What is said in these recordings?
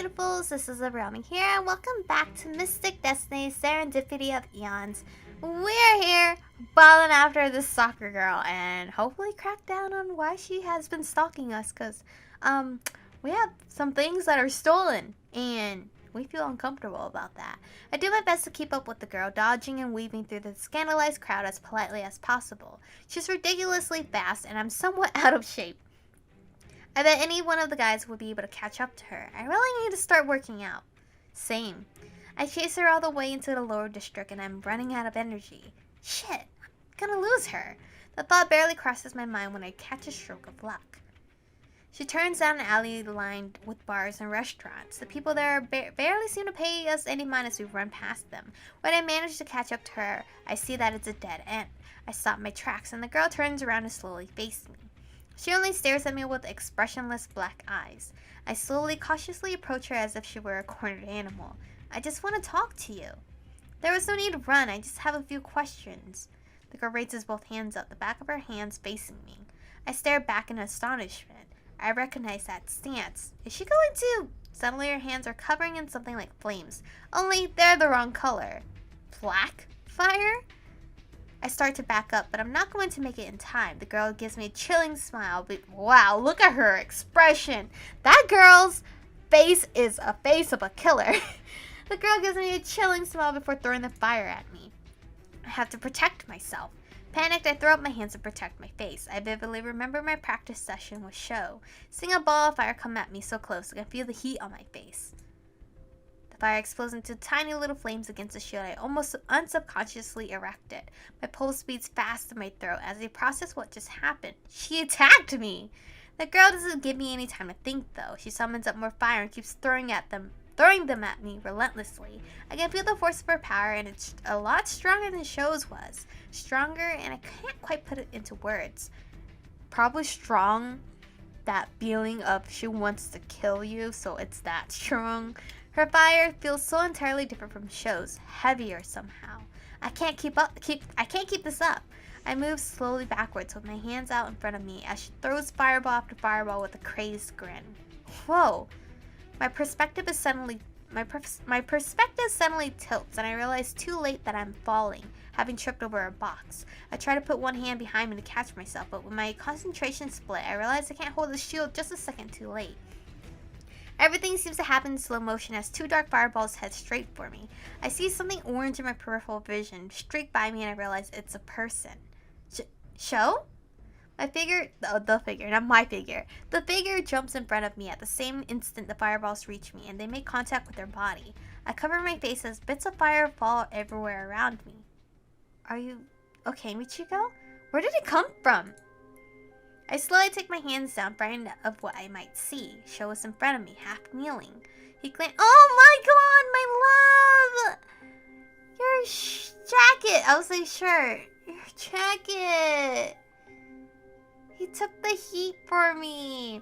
beautifuls, this is Aromie here, and welcome back to Mystic Destinies Serendipity of Aeons. We're here balling after this soccer girl and hopefully crack down on why she has been stalking us, because we have some things that are stolen and we feel uncomfortable about that. I do my best to keep up with the girl, dodging and weaving through the scandalized crowd as politely as possible. She's ridiculously fast and I'm somewhat out of shape. I bet any one of the guys would be able to catch up to her. I really need to start working out. Same. I chase her all the way into the lower district and I'm running out of energy. Shit, I'm gonna lose her. The thought barely crosses my mind when I catch a stroke of luck. She turns down an alley lined with bars and restaurants. The people there barely seem to pay us any mind as we run past them. When I manage to catch up to her, I see that it's a dead end. I stop my tracks and the girl turns around and slowly faces me. She only stares at me with expressionless black eyes. I slowly, cautiously approach her as if she were a cornered animal. I just want to talk to you. There was no need to run, I just have a few questions. The girl raises both hands up, the back of her hands facing me. I stare back in astonishment. I recognize that stance. Is she going to? Suddenly her hands are covering in something like flames. Only they're the wrong color. Black fire? I start to back up, but I'm not going to make it in time. The girl gives me a chilling smile, but wow, look at her expression. That girl's face is a face of a killer. The girl gives me a chilling smile before throwing the fire at me. I have to protect myself. Panicked, I throw up my hands to protect my face. I vividly remember my practice session with Shou. Seeing a ball of fire come at me so close, I can feel the heat on my face. Fire explodes into tiny little flames against the shield I almost unsubconsciously erected. My pulse beats fast in my throat as I process what just happened. She attacked me! The girl doesn't give me any time to think though. She summons up more fire and keeps throwing them at me relentlessly. I can feel the force of her power and it's a lot stronger than Shou's was. Stronger and I can't quite put it into words. Probably strong. That feeling of she wants to kill you, so it's that strong. Her fire feels so entirely different from Shou's, heavier somehow. I can't keep this up. I move slowly backwards with my hands out in front of me as she throws fireball after fireball with a crazed grin. Whoa! My perspective suddenly tilts and I realize too late that I'm falling, having tripped over a box. I try to put one hand behind me to catch myself, but when my concentration split, I realize I can't hold the shield just a second too late. Everything seems to happen in slow motion as two dark fireballs head straight for me. I see something orange in my peripheral vision streak by me and I realize it's a person. Shou? The figure jumps in front of me at the same instant the fireballs reach me and they make contact with their body. I cover my face as bits of fire fall everywhere around me. Are you okay, Michiko? Where did it come from? I slowly take my hands down, frightened of what I might see. Shou is in front of me, half kneeling. He glanced. Oh my god, my love! Your jacket! I was like, shirt. Your jacket! He took the heat for me.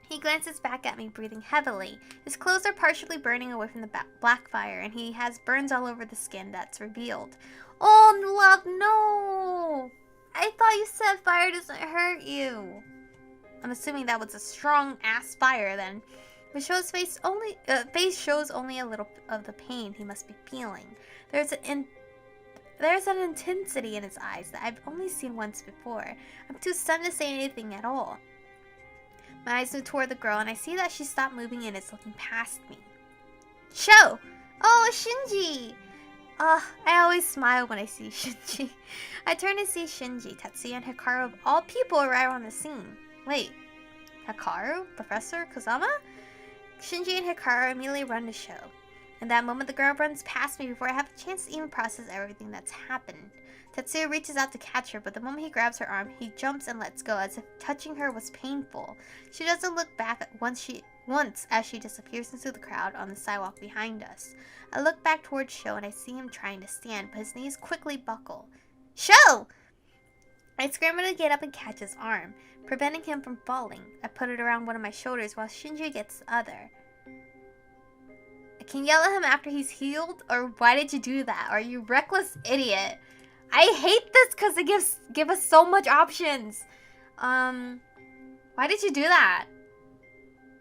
He glances back at me, breathing heavily. His clothes are partially burning away from the black fire, and he has burns all over the skin that's revealed. Oh, love, no! I thought you said fire doesn't hurt you. I'm assuming that was a strong-ass fire then. But Shou's face shows only a little of the pain he must be feeling. There's an intensity in his eyes that I've only seen once before. I'm too stunned to say anything at all. My eyes move toward the girl and I see that she stopped moving and is looking past me. Shou! Oh, Shinji! I always smile when I see Shinji. I turn to see Shinji, Tetsuya, and Hikaru of all people arrive on the scene. Wait, Hikaru? Professor Kazama? Shinji and Hikaru immediately run to Shou. In that moment, the girl runs past me before I have a chance to even process everything that's happened. Tetsuya reaches out to catch her, but the moment he grabs her arm, he jumps and lets go as if touching her was painful. She doesn't look back once as she disappears into the crowd on the sidewalk behind us. I look back towards Shou and I see him trying to stand, but his knees quickly buckle. Shou! I scramble to get up and catch his arm, preventing him from falling. I put it around one of my shoulders while Shinji gets the other. I can yell at him after he's healed, or why did you do that? Are you reckless idiot? I hate this because it give us so much options. Why did you do that?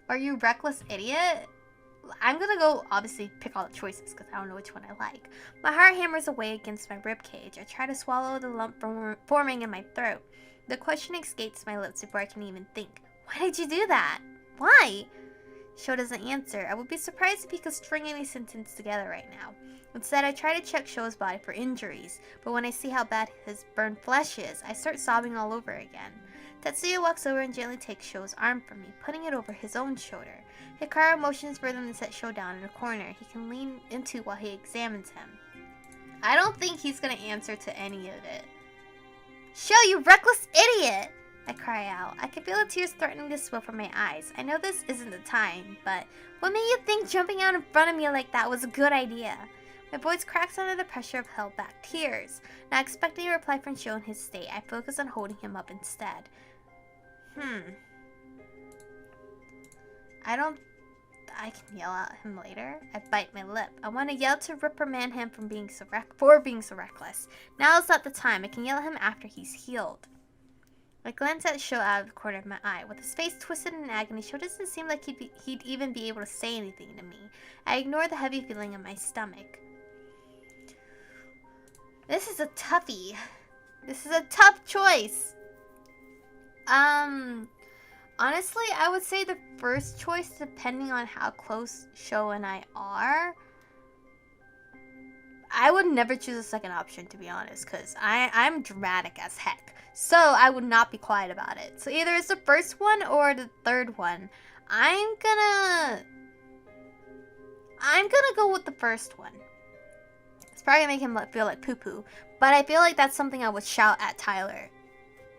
Are you reckless idiot? I'm gonna go obviously pick all the choices because I don't know which one I like. My heart hammers away against my ribcage. I try to swallow the lump forming in my throat. The question escapes my lips before I can even think. Why did you do that? Why? Shou doesn't answer. I would be surprised if he could string any sentence together right now. Instead, I try to check Shou's body for injuries, but when I see how bad his burned flesh is, I start sobbing all over again. Tetsuya walks over and gently takes Shou's arm from me, putting it over his own shoulder. Hikaru motions for them to set Shou down in a corner he can lean into while he examines him. I don't think he's gonna answer to any of it. Shou, you reckless idiot! I cry out. I can feel the tears threatening to spill from my eyes. I know this isn't the time, but what made you think jumping out in front of me like that was a good idea? My voice cracks under the pressure of held back tears. Not expecting a reply from Shou in his state, I focus on holding him up instead. I can yell at him later. I bite my lip. I want to yell to reprimand him for being so reckless. Now is not the time. I can yell at him after he's healed. I glance at Shou out of the corner of my eye. With his face twisted in agony, Shou doesn't seem like he'd even be able to say anything to me. I ignore the heavy feeling in my stomach. This is a toughie. This is a tough choice. Honestly, I would say the first choice, depending on how close Shou and I are. I would never choose a second option, to be honest, because I'm dramatic as heck. So I would not be quiet about it. So either it's the first one or the third one. I'm gonna go with the first one. It's probably gonna make him feel like poo-poo, but I feel like that's something I would shout at Tyler.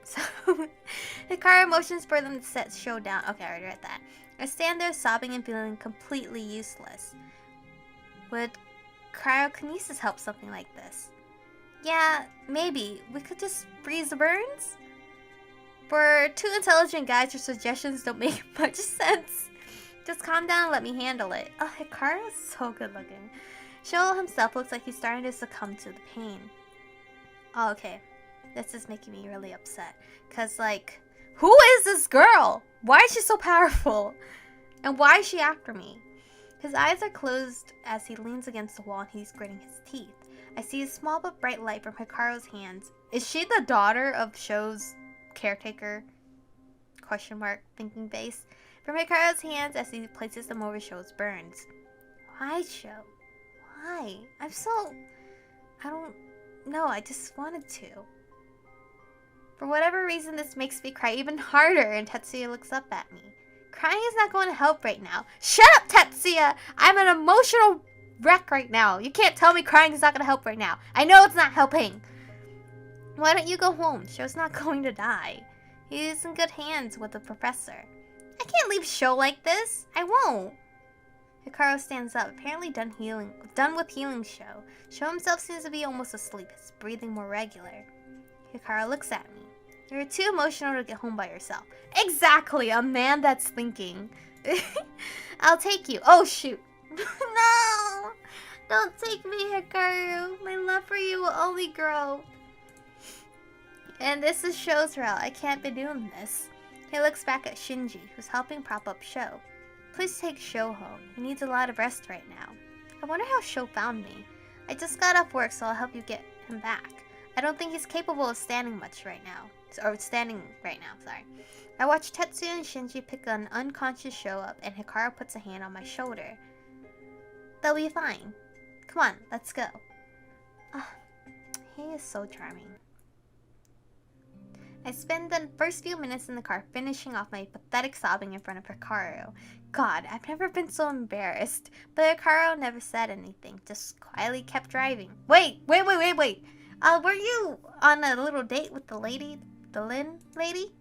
So, Hikaru motions for them to set Shou down. Okay, I already read that. I stand there sobbing and feeling completely useless. Would cryokinesis help something like this? Yeah, maybe. We could just freeze the burns? For two intelligent guys, your suggestions don't make much sense. Just calm down and let me handle it. Oh, Hikaru's so good looking. Shou himself looks like he's starting to succumb to the pain. Oh, okay. This is making me really upset. Because, like, who is this girl? Why is she so powerful? And why is she after me? His eyes are closed as he leans against the wall and he's gritting his teeth. I see a small but bright light from Hikaru's hands. Is she the daughter of Shou's caretaker? Question mark, thinking face. From Hikaru's hands as he places them over Shou's burns. Why, Shou? Why? I don't know. I just wanted to. For whatever reason, this makes me cry even harder, and Tetsuya looks up at me. Crying is not going to help right now. Shut up, Tetsuya! I'm an emotional wreck right now. You can't tell me crying is not going to help right now. I know it's not helping. Why don't you go home? Shou's not going to die. He's in good hands with the professor. I can't leave Shou like this. I won't. Hikaru stands up, apparently done with healing Shou. Shou himself seems to be almost asleep, his breathing more regular. Hikaru looks at me. You're too emotional to get home by yourself. Exactly, a man that's thinking. I'll take you. Oh, shoot. No! Don't take me, Hikaru. My love for you will only grow. And this is Shou's route. I can't be doing this. He looks back at Shinji, who's helping prop up Shou. Please take Shou home. He needs a lot of rest right now. I wonder how Shou found me. I just got off work, so I'll help you get him back. I don't think he's capable of standing much right now. Sorry. I watch Tetsuya and Shinji pick an unconscious Shou up, and Hikaru puts a hand on my shoulder. They'll be fine. Come on, let's go. He is so charming. I spend the first few minutes in the car finishing off my pathetic sobbing in front of Hikaru. God, I've never been so embarrassed. But Hikaru never said anything, just quietly kept driving. Wait. Were you on a little date with the Lin lady?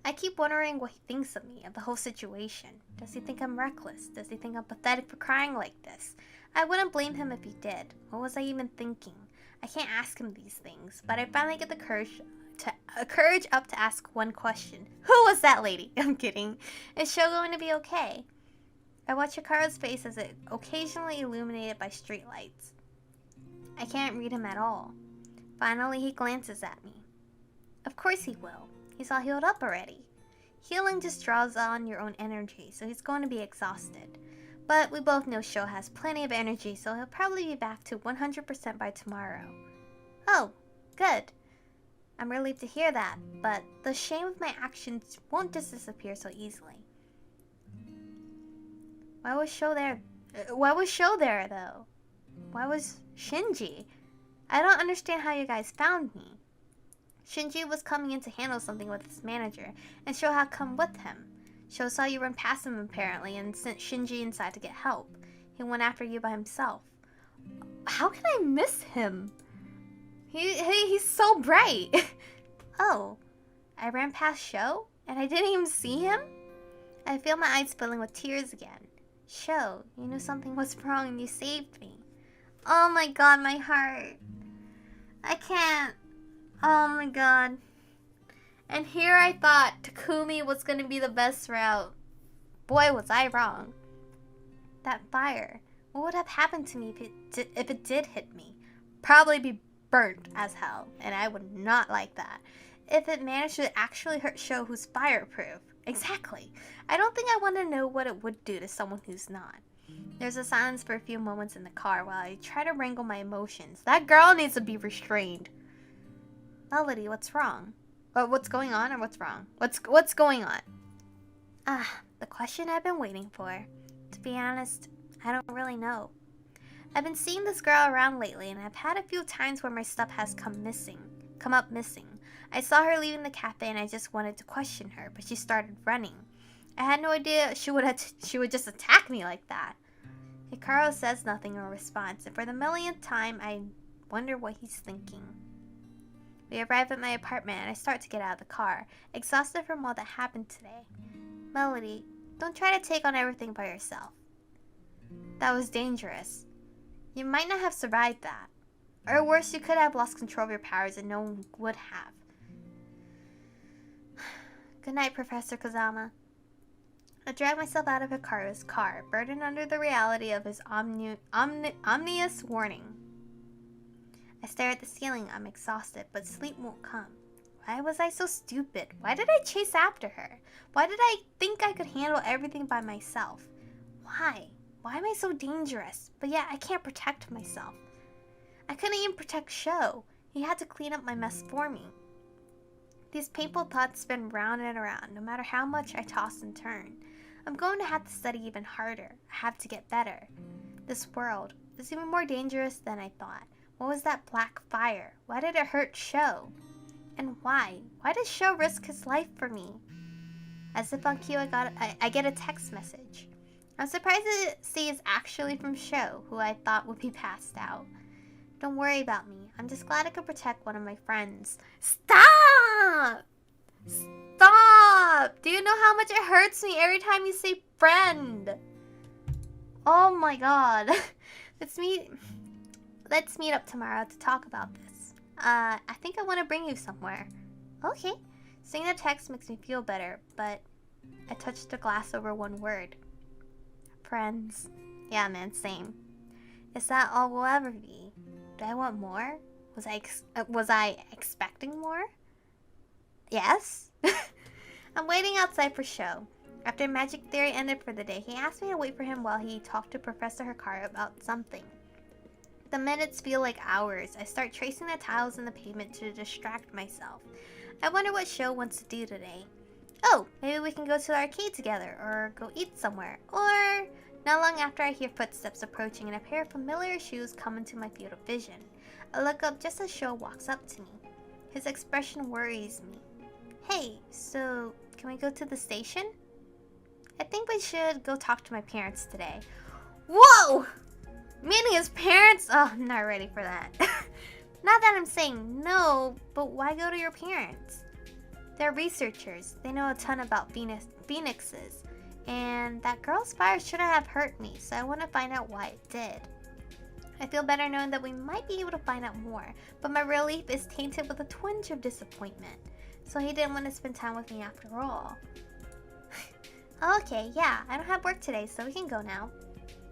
I keep wondering what he thinks of me, of the whole situation. Does he think I'm reckless? Does he think I'm pathetic for crying like this? I wouldn't blame him if he did. What was I even thinking? I can't ask him these things, but I finally get the courage up to ask one question. Who was that lady? I'm kidding. Is Shou going to be okay? I watch Hikaru's face as it occasionally illuminated by streetlights. I can't read him at all. Finally, he glances at me. Of course he will. He's all healed up already. Healing just draws on your own energy, so he's going to be exhausted. But we both know Shou has plenty of energy, so he'll probably be back to 100% by tomorrow. Oh, good. I'm relieved to hear that, but the shame of my actions won't just disappear so easily. Why was Shou there? Why was Shou there, though? Why was Shinji? I don't understand how you guys found me. Shinji was coming in to handle something with his manager, and Shou had come with him. Shou saw you run past him apparently and sent Shinji inside to get help. He went after you by himself. How can I miss him? He's so bright. Oh, I ran past Shou and I didn't even see him? I feel my eyes filling with tears again. Shou, you knew something was wrong and you saved me. Oh my god, my heart. I can't. Oh my god. And here I thought Takumi was going to be the best route. Boy, was I wrong. That fire. What would have happened to me if it did hit me? Probably be burnt as hell, and I would not like that. If it managed to actually hurt Shou, who's fireproof. Exactly. I don't think I want to know what it would do to someone who's not. There's a silence for a few moments in the car while I try to wrangle my emotions. That girl needs to be restrained. Melody, what's wrong? What's going on or what's wrong? What's going on? The question I've been waiting for. To be honest, I don't really know. I've been seeing this girl around lately, and I've had a few times where my stuff has come up missing. I saw her leaving the cafe, and I just wanted to question her, but she started running. I had no idea she would just attack me like that. Hikaru says nothing in response, and for the millionth time, I wonder what he's thinking. We arrive at my apartment, and I start to get out of the car, exhausted from all that happened today. Melody, don't try to take on everything by yourself. That was dangerous. You might not have survived that. Or worse, you could have lost control of your powers and no one would have. Good night, Professor Kazama. I drag myself out of Hikaru's car, burdened under the reality of his ominous warning. I stare at the ceiling. I'm exhausted, but sleep won't come. Why was I so stupid? Why did I chase after her? Why did I think I could handle everything by myself? Why? Why am I so dangerous? But yet I can't protect myself. I couldn't even protect Shou. He had to clean up my mess for me. These painful thoughts spin round and around, no matter how much I toss and turn. I'm going to have to study even harder. I have to get better. This world is even more dangerous than I thought. What was that black fire? Why did it hurt Shou? And why? Why did Shou risk his life for me? As if on cue, I get a text message. I'm surprised to see it's actually from Shou, who I thought would be passed out. Don't worry about me. I'm just glad I could protect one of my friends. Stop! Stop! Do you know how much it hurts me every time you say friend? Oh my god. Let's meet up tomorrow to talk about this. I think I want to bring you somewhere. Okay. Seeing the text makes me feel better, but I touched the glass over one word. Friends. Yeah, man, same. Is that all we'll ever be? Do I want more? Was I expecting more? Yes? I'm waiting outside for Shou. After Magic Theory ended for the day, he asked me to wait for him while he talked to Professor Hikaru about something. The minutes feel like hours. I start tracing the tiles in the pavement to distract myself. I wonder what Shou wants to do today. Oh, maybe we can go to the arcade together, or go eat somewhere, or... Not long after, I hear footsteps approaching and a pair of familiar shoes come into my field of vision. I look up just as Shou walks up to me. His expression worries me. Hey, so can we go to the station? I think we should go talk to my parents today. Whoa! Meaning his parents? Oh, I'm not ready for that. Not that I'm saying no, but why go to your parents? They're researchers. They know a ton about phoenixes. And that girl's fire shouldn't have hurt me, so I want to find out why it did. I feel better knowing that we might be able to find out more, but my relief is tainted with a twinge of disappointment. So he didn't want to spend time with me after all. Okay, yeah, I don't have work today, so we can go now.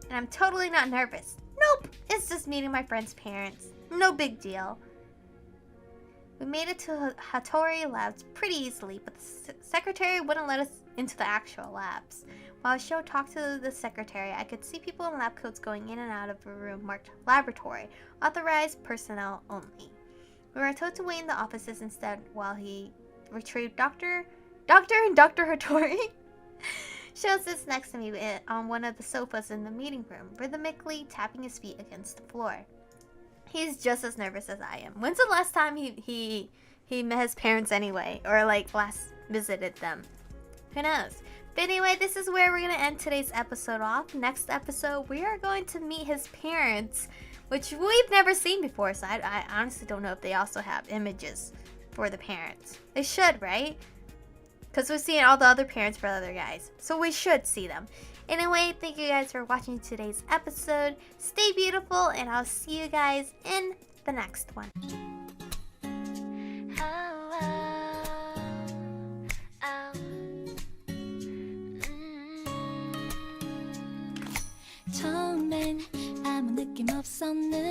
And I'm totally not nervous. Nope, it's just meeting my friend's parents. No big deal. We made it to Hattori Labs pretty easily, but the secretary wouldn't let us into the actual labs. While Shou talked to the secretary, I could see people in lab coats going in and out of a room marked laboratory, authorized personnel only. We were told to wait in the offices instead while he retrieved Doctor and Dr. Hattori. Shou sits next to me on one of the sofas in the meeting room, rhythmically tapping his feet against the floor. He's just as nervous as I am. When's the last time he met his parents anyway? Or like last visited them? Who knows? But anyway, this is where we're going to end today's episode off. Next episode, we are going to meet his parents, which we've never seen before. So I honestly don't know if they also have images for the parents. They should, right? Because we're seeing all the other parents for the other guys. So we should see them. Anyway, thank you guys for watching today's episode. Stay beautiful, and I'll see you guys in the next one. 처음엔 아무 느낌 없었는데